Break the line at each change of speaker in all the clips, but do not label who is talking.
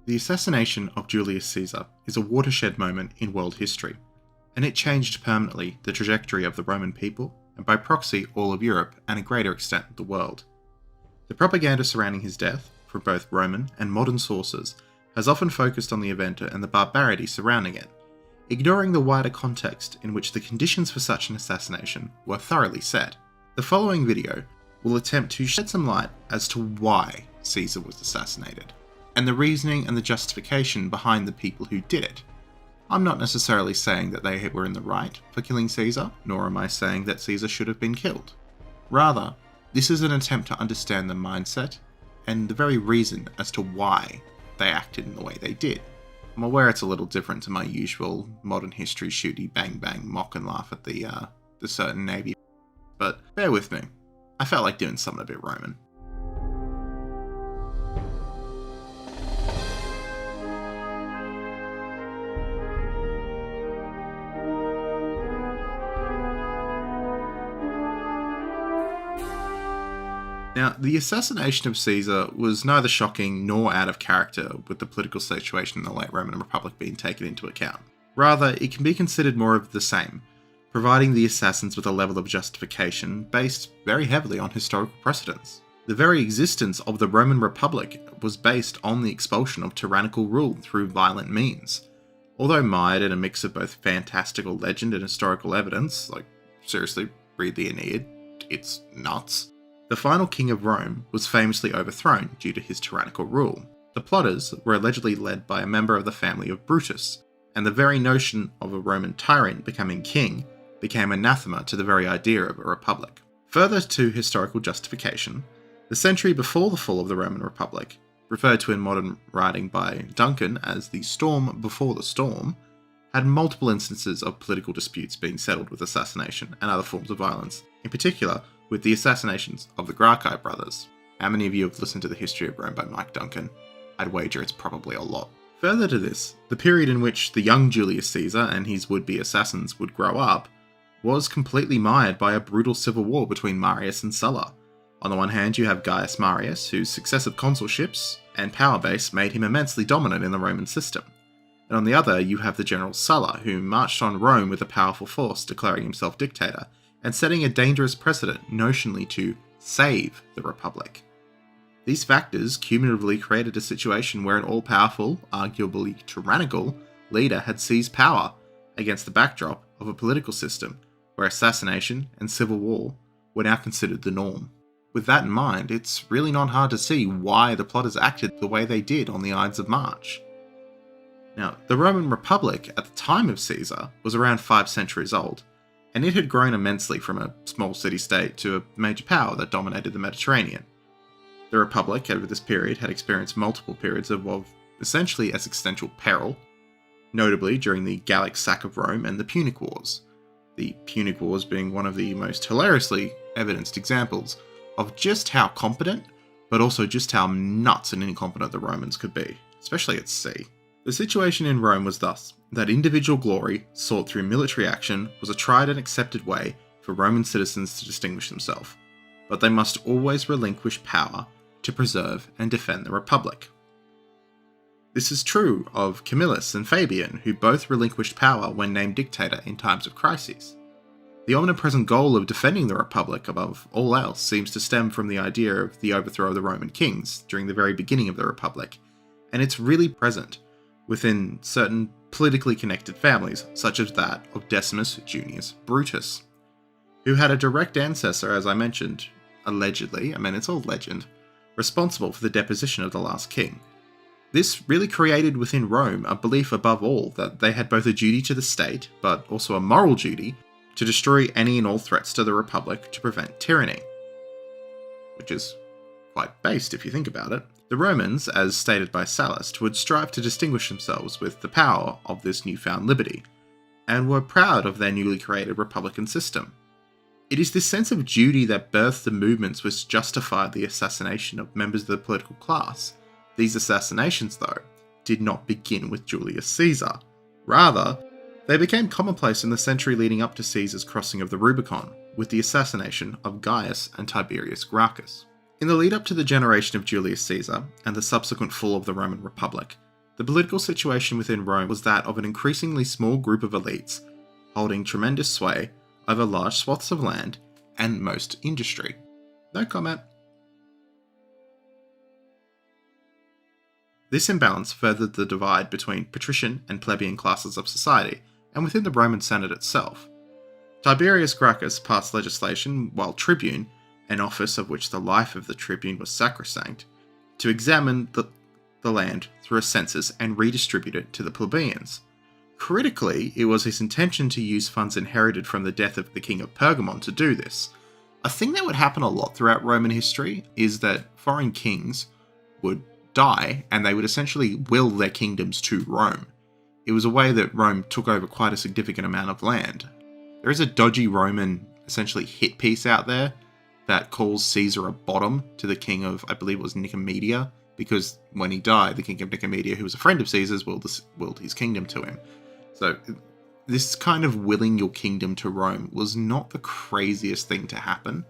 The assassination of Julius Caesar is a watershed moment in world history, and it changed permanently the trajectory of the Roman people, and by proxy all of Europe and a greater extent the world. The propaganda surrounding his death, from both Roman and modern sources, has often focused on the event and the barbarity surrounding it, ignoring the wider context in which the conditions for such an assassination were thoroughly set. The following video will attempt to shed some light as to why Caesar was assassinated, and the reasoning and the justification behind the people who did it. I'm not necessarily saying that they were in the right for killing Caesar, nor am I saying that Caesar should have been killed. Rather, this is an attempt to understand the mindset and the very reason as to why they acted in the way they did. I'm aware it's a little different to my usual modern history shooty bang bang mock and laugh at the certain navy, but bear with me. I felt like doing something a bit Roman. Now, the assassination of Caesar was neither shocking nor out of character with the political situation in the late Roman Republic being taken into account. Rather, it can be considered more of the same, providing the assassins with a level of justification based very heavily on historical precedents. The very existence of the Roman Republic was based on the expulsion of tyrannical rule through violent means. Although mired in a mix of both fantastical legend and historical evidence, like seriously, read the Aeneid, it's nuts. The final king of Rome was famously overthrown due to his tyrannical rule. The plotters were allegedly led by a member of the family of Brutus, and the very notion of a Roman tyrant becoming king became anathema to the very idea of a republic. Further to historical justification, the century before the fall of the Roman Republic, referred to in modern writing by Duncan as the storm before the storm, had multiple instances of political disputes being settled with assassination and other forms of violence, in particular with the assassinations of the Gracchi brothers. How many of you have listened to The History of Rome by Mike Duncan? I'd wager it's probably a lot. Further to this, the period in which the young Julius Caesar and his would-be assassins would grow up was completely mired by a brutal civil war between Marius and Sulla. On the one hand, you have Gaius Marius, whose successive consulships and power base made him immensely dominant in the Roman system. And on the other, you have the general Sulla, who marched on Rome with a powerful force, declaring himself dictator, and setting a dangerous precedent notionally to save the Republic. These factors cumulatively created a situation where an all-powerful, arguably tyrannical, leader had seized power against the backdrop of a political system where assassination and civil war were now considered the norm. With that in mind, it's really not hard to see why the plotters acted the way they did on the Ides of March. Now, the Roman Republic at the time of Caesar was around 5 centuries old, and it had grown immensely from a small city-state to a major power that dominated the Mediterranean. The Republic over this period had experienced multiple periods of essentially existential peril, notably during the Gallic sack of Rome and the Punic Wars. The Punic Wars being one of the most hilariously evidenced examples of just how competent, but also just how nuts and incompetent the Romans could be, especially at sea. The situation in Rome was thus that individual glory sought through military action was a tried and accepted way for Roman citizens to distinguish themselves, but they must always relinquish power to preserve and defend the Republic. This is true of Camillus and Fabian, who both relinquished power when named dictator in times of crises. The omnipresent goal of defending the Republic above all else seems to stem from the idea of the overthrow of the Roman kings during the very beginning of the Republic, and it's really present within certain politically connected families, such as that of Decimus Junius Brutus, who had a direct ancestor, as I mentioned, allegedly, it's all legend, responsible for the deposition of the last king. This really created within Rome a belief above all that they had both a duty to the state, but also a moral duty to destroy any and all threats to the Republic to prevent tyranny. Which is quite based if you think about it. The Romans, as stated by Sallust, would strive to distinguish themselves with the power of this newfound liberty, and were proud of their newly created republican system. It is this sense of duty that birthed the movements which justified the assassination of members of the political class. These assassinations, though, did not begin with Julius Caesar. Rather, they became commonplace in the century leading up to Caesar's crossing of the Rubicon, with the assassination of Gaius and Tiberius Gracchus. In the lead up to the generation of Julius Caesar and the subsequent fall of the Roman Republic, The political situation within Rome was that of an increasingly small group of elites holding tremendous sway over large swaths of land and most industry. No comment. This imbalance furthered the divide between patrician and plebeian classes of society, and within the Roman Senate itself. Tiberius Gracchus passed legislation while tribune, an office of which the life of the tribune was sacrosanct, to examine the land through a census and redistribute it to the plebeians. Critically, it was his intention to use funds inherited from the death of the king of Pergamon to do this. A thing that would happen a lot throughout Roman history is that foreign kings would die and they would essentially will their kingdoms to Rome. It was a way that Rome took over quite a significant amount of land. There is a dodgy Roman, essentially, hit piece out there that calls Caesar a bottom to the king of, I believe it was Nicomedia, because when he died, the king of Nicomedia, who was a friend of Caesar's, willed his kingdom to him. So this kind of willing your kingdom to Rome was not the craziest thing to happen.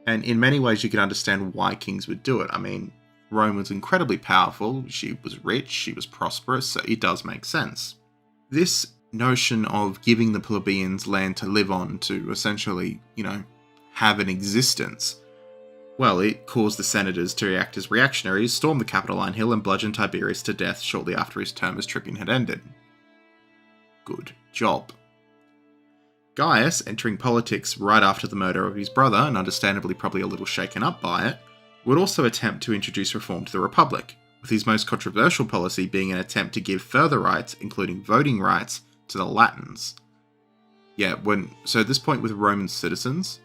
And in many ways, you can understand why kings would do it. I mean, Rome was incredibly powerful, she was rich, she was prosperous, so it does make sense. This notion of giving the plebeians land to live on to essentially, have an existence, well, it caused the senators to react as reactionaries, storm the Capitoline Hill, and bludgeon Tiberius to death shortly after his term as tribune had ended. Good job. Gaius, entering politics right after the murder of his brother, and understandably probably a little shaken up by it, would also attempt to introduce reform to the Republic, with his most controversial policy being an attempt to give further rights, including voting rights, to the Latins. So at this point with Roman citizens,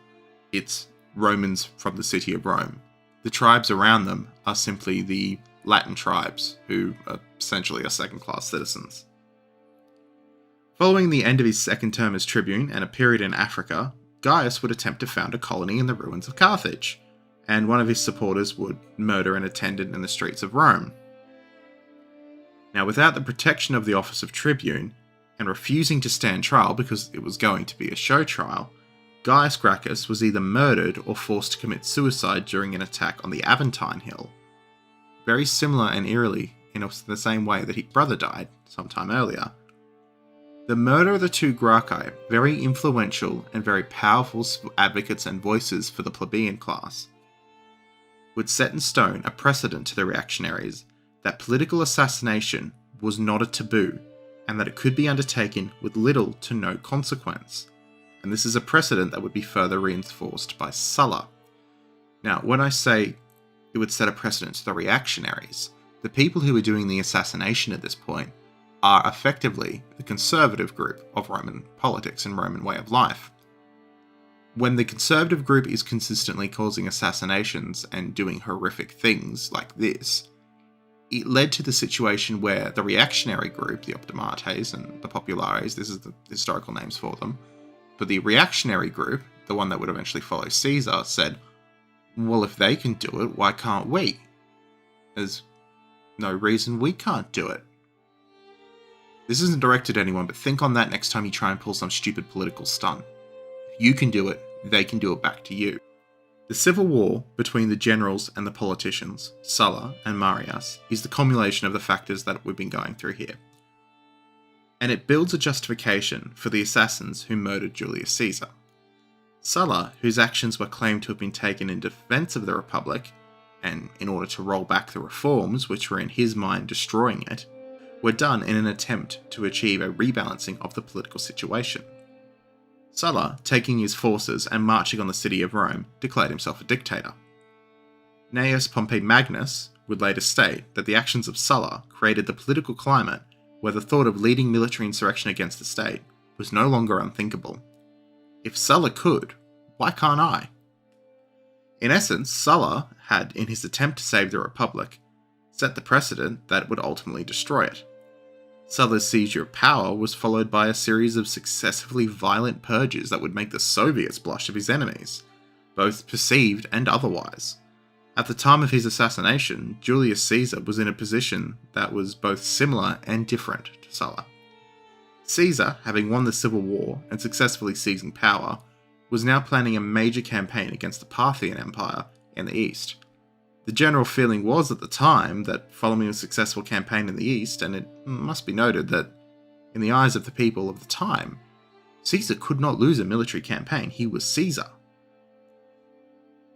it's Romans from the city of Rome. The tribes around them are simply the Latin tribes, who are essentially second-class citizens. Following the end of his second term as tribune and a period in Africa, Gaius would attempt to found a colony in the ruins of Carthage, and one of his supporters would murder an attendant in the streets of Rome. Now, without the protection of the office of tribune, and refusing to stand trial because it was going to be a show trial, Gaius Gracchus was either murdered or forced to commit suicide during an attack on the Aventine Hill. Very similar and eerily in the same way that his brother died sometime earlier. The murder of the two Gracchi, very influential and very powerful advocates and voices for the plebeian class, would set in stone a precedent to the reactionaries that political assassination was not a taboo and that it could be undertaken with little to no consequence. And this is a precedent that would be further reinforced by Sulla. Now, when I say it would set a precedent to the reactionaries, the people who are doing the assassination at this point are effectively the conservative group of Roman politics and Roman way of life. When the conservative group is consistently causing assassinations and doing horrific things like this, it led to the situation where the reactionary group, the Optimates and the Populares, this is the historical names for them, but the reactionary group, the one that would eventually follow Caesar, said, well, if they can do it, why can't we? There's no reason we can't do it. This isn't directed at anyone, but think on that next time you try and pull some stupid political stunt. If you can do it, they can do it back to you. The civil war between the generals and the politicians, Sulla and Marius, is the culmination of the factors that we've been going through here. And it builds a justification for the assassins who murdered Julius Caesar. Sulla, whose actions were claimed to have been taken in defense of the Republic, and in order to roll back the reforms which were in his mind destroying it, were done in an attempt to achieve a rebalancing of the political situation. Sulla, taking his forces and marching on the city of Rome, declared himself a dictator. Gnaeus Pompey Magnus would later state that the actions of Sulla created the political climate where the thought of leading military insurrection against the state was no longer unthinkable. If Sulla could, why can't I? In essence, Sulla had, in his attempt to save the Republic, set the precedent that would ultimately destroy it. Sulla's seizure of power was followed by a series of successively violent purges that would make the Soviets blush of his enemies, both perceived and otherwise. At the time of his assassination, Julius Caesar was in a position that was both similar and different to Sulla. Caesar, having won the civil war and successfully seizing power, was now planning a major campaign against the Parthian Empire in the east. The general feeling was at the time that following a successful campaign in the East, and it must be noted that in the eyes of the people of the time, Caesar could not lose a military campaign. He was Caesar.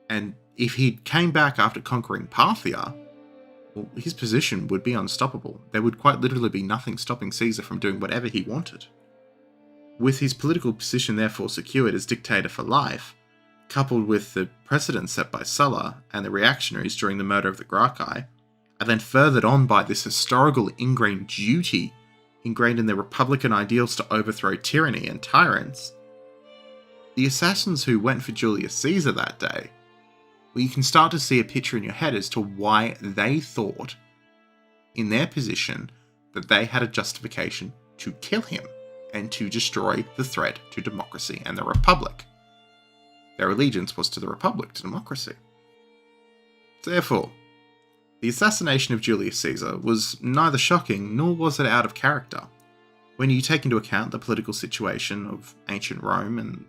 And if he came back after conquering Parthia, well, his position would be unstoppable. There would quite literally be nothing stopping Caesar from doing whatever he wanted. With his political position therefore secured as dictator for life, coupled with the precedents set by Sulla and the reactionaries during the murder of the Gracchi, and then furthered on by this historical ingrained duty ingrained in their republican ideals to overthrow tyranny and tyrants, the assassins who went for Julius Caesar that day, well, you can start to see a picture in your head as to why they thought, in their position, that they had a justification to kill him and to destroy the threat to democracy and the Republic. Their allegiance was to the Republic, to democracy. Therefore, the assassination of Julius Caesar was neither shocking nor was it out of character. When you take into account the political situation of ancient Rome and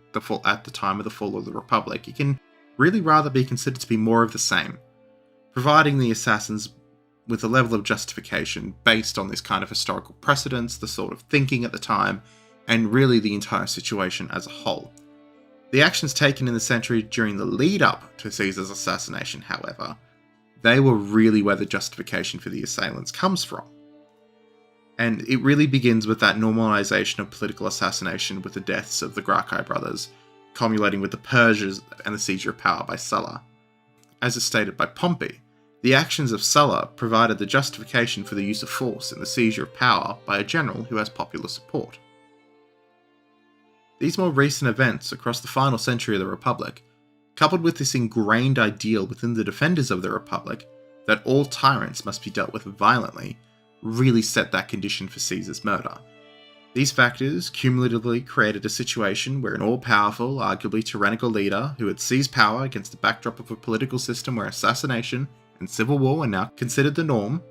at the time of the fall of the Republic, it can really rather be considered to be more of the same, providing the assassins with a level of justification based on this kind of historical precedence, the sort of thinking at the time, and really the entire situation as a whole. The actions taken in the century during the lead up to Caesar's assassination, however, they were really where the justification for the assailants comes from. And it really begins with that normalization of political assassination with the deaths of the Gracchi brothers, culminating with the purges and the seizure of power by Sulla. As is stated by Pompey, the actions of Sulla provided the justification for the use of force in the seizure of power by a general who has popular support. These more recent events across the final century of the Republic, coupled with this ingrained ideal within the defenders of the Republic that all tyrants must be dealt with violently, really set that condition for Caesar's murder. These factors cumulatively created a situation where an all-powerful, arguably tyrannical leader who had seized power against the backdrop of a political system where assassination and civil war were now considered the norm,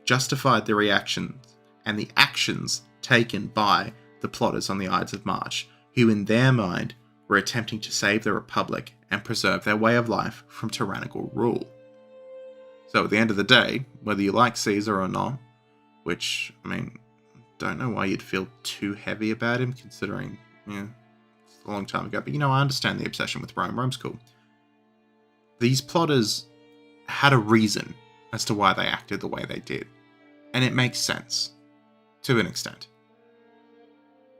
justified the reactions and the actions taken by the plotters on the Ides of March, who in their mind were attempting to save the Republic and preserve their way of life from tyrannical rule. So at the end of the day, whether you like Caesar or not, which, don't know why you'd feel too heavy about him, considering, it's a long time ago, but I understand the obsession with Rome. Rome's cool. These plotters had a reason as to why they acted the way they did, and it makes sense, to an extent.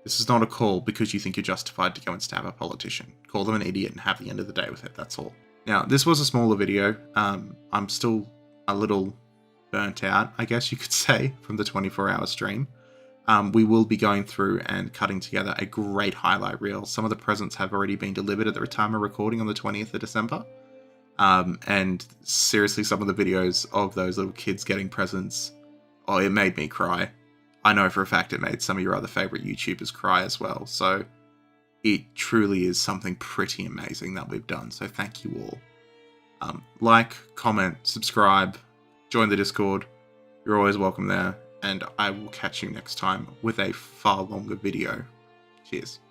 This is not a call because you think you're justified to go and stab a politician. Call them an idiot and have the end of the day with it, that's all. Now, this was a smaller video. I'm still a little burnt out, I guess you could say, from the 24-hour stream. We will be going through and cutting together a great highlight reel. Some of the presents have already been delivered at the time of recording on the 20th of December. And seriously, some of the videos of those little kids getting presents, it made me cry. I know for a fact it made some of your other favourite YouTubers cry as well. So it truly is something pretty amazing that we've done. So thank you all. Like, comment, subscribe, join the Discord. You're always welcome there. And I will catch you next time with a far longer video. Cheers.